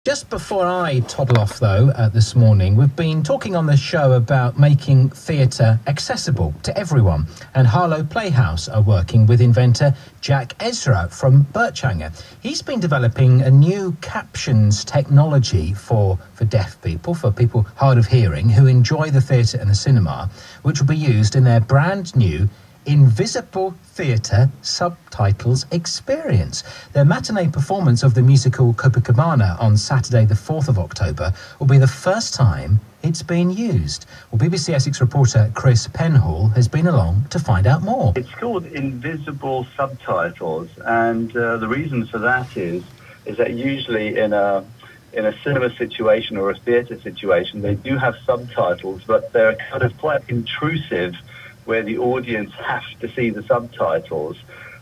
Just before I toddle off, though, this morning, we've been talking on the show about making theatre accessible to everyone. And Harlow Playhouse are working with inventor Jack Ezra from Birchanger. He's been developing a new captions technology for deaf people, for people hard of hearing, who enjoy the theatre and the cinema, which will be used in their brand new Invisible Subtitles experience. Their matinee performance of the musical Copacabana on Saturday the 4th of October will be the first time it's been used. Well, BBC Essex reporter Chris Penhall has been along to find out more. It's called Invisible Subtitles, and the reason for that is that usually in a cinema situation or a theatre situation, they do have subtitles, but they're kind of quite intrusive, where the audience have to see the subtitles.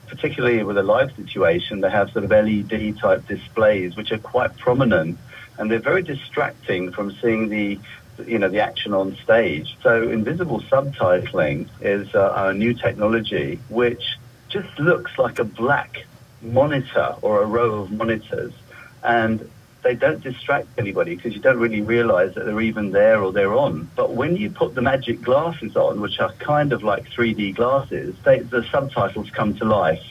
Particularly with a live situation, they have sort of LED type displays which are quite prominent, and they're very distracting from seeing the action on stage. So invisible subtitling is our new technology, which just looks like a black monitor or a row of monitors, and they don't distract anybody because you don't really realize that they're even there or they're on. But when you put the magic glasses on, which are kind of like 3D glasses, the subtitles come to life.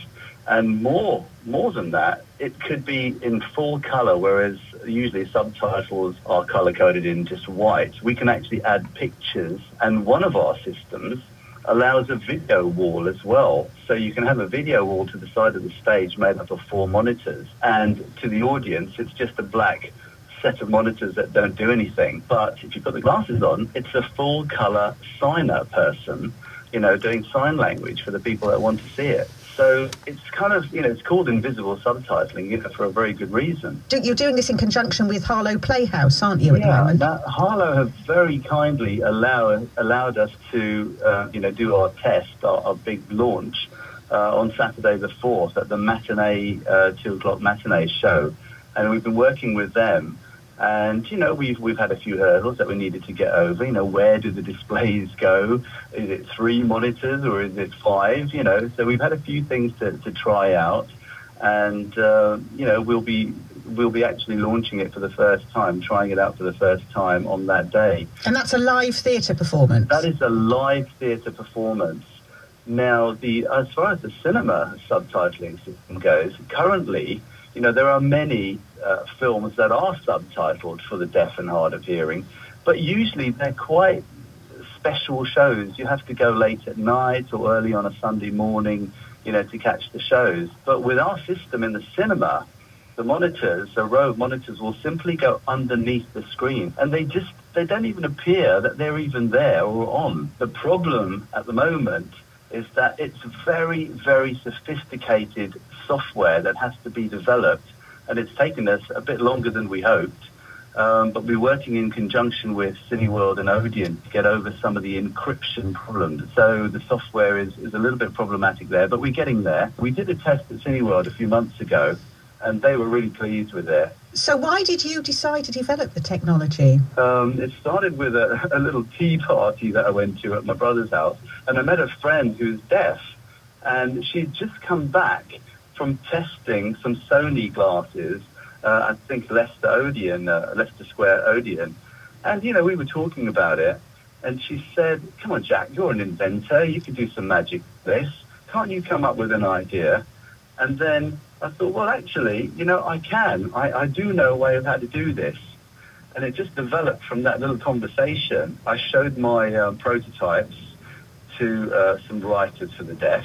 And more than that, it could be in full color, whereas usually subtitles are color-coded in just white. We can actually add pictures, and one of our systems allows a video wall as well. So you can have a video wall to the side of the stage made up of 4 monitors, and to the audience it's just a black set of monitors that don't do anything. But if you put the glasses on, it's a full color signer person, doing sign language for the people that want to see it. So it's kind of, it's called invisible subtitling, for a very good reason. You're doing this in conjunction with Harlow Playhouse, aren't you, at the moment? Yeah, Harlow have very kindly allowed us to, do our test, our big launch, on Saturday the 4th at the matinee, 2 o'clock matinee show. And we've been working with them. And, we've had a few hurdles that we needed to get over. Where do the displays go? Is it 3 monitors or is it 5? So we've had a few things to try out. And, we'll be actually launching it for the first time, trying it out for the first time on that day. And that's a live theatre performance? That is a live theatre performance. Now, as far as the cinema subtitling system goes, currently, there are many films that are subtitled for the deaf and hard of hearing, but usually they're quite special shows. You have to go late at night or early on a Sunday morning, to catch the shows. But with our system in the cinema, the monitors, a row of monitors, will simply go underneath the screen, and they don't even appear that they're even there or on. The problem at the moment is that it's very, very sophisticated software that has to be developed, and it's taken us a bit longer than we hoped. But we're working in conjunction with Cineworld and Odeon to get over some of the encryption problems. So the software is a little bit problematic there, but we're getting there. We did a test at Cineworld a few months ago, and they were really pleased with it. So why did you decide to develop the technology? It started with a little tea party that I went to at my brother's house, and I met a friend who's deaf, and she'd just come back from testing some Sony glasses, I think Leicester Square Odeon. And, we were talking about it, and she said, "Come on, Jack, you're an inventor. You could do some magic with this. Can't you come up with an idea?" And then I thought, well, actually, I can. I do know a way of how to do this. And it just developed from that little conversation. I showed my prototypes to some writers for the deaf,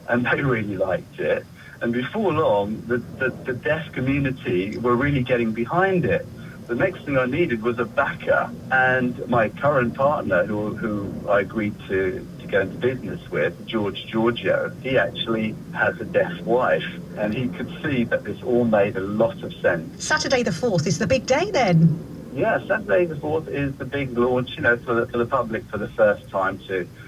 and they really liked it. And before long, the deaf community were really getting behind it. The next thing I needed was a backer, and my current partner, who I agreed to go into business with, George Giorgio, he actually has a deaf wife, and he could see that this all made a lot of sense. Saturday the 4th is the big day then? Yeah, Saturday the 4th is the big launch, for the public for the first time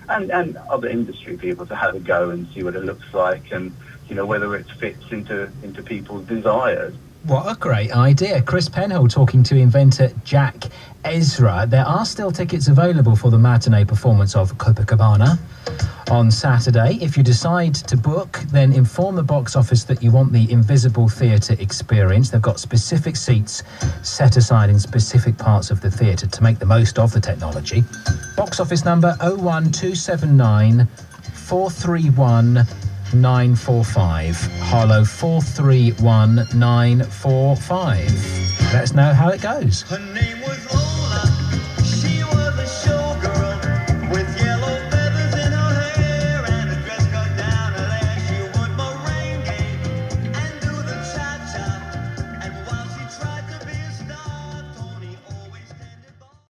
and other industry people to have a go and see what it looks like, and whether it fits into people's desires. What a great idea. Chris Penhill talking to inventor Jack Ezra. There are still tickets available for the matinee performance of Copacabana on Saturday. If you decide to book, then inform the box office that you want the Invisible Theatre experience. They've got specific seats set aside in specific parts of the theatre to make the most of the technology. Box office number 01279 431 945. Harlow 431 945. Let us know how it goes. Her name was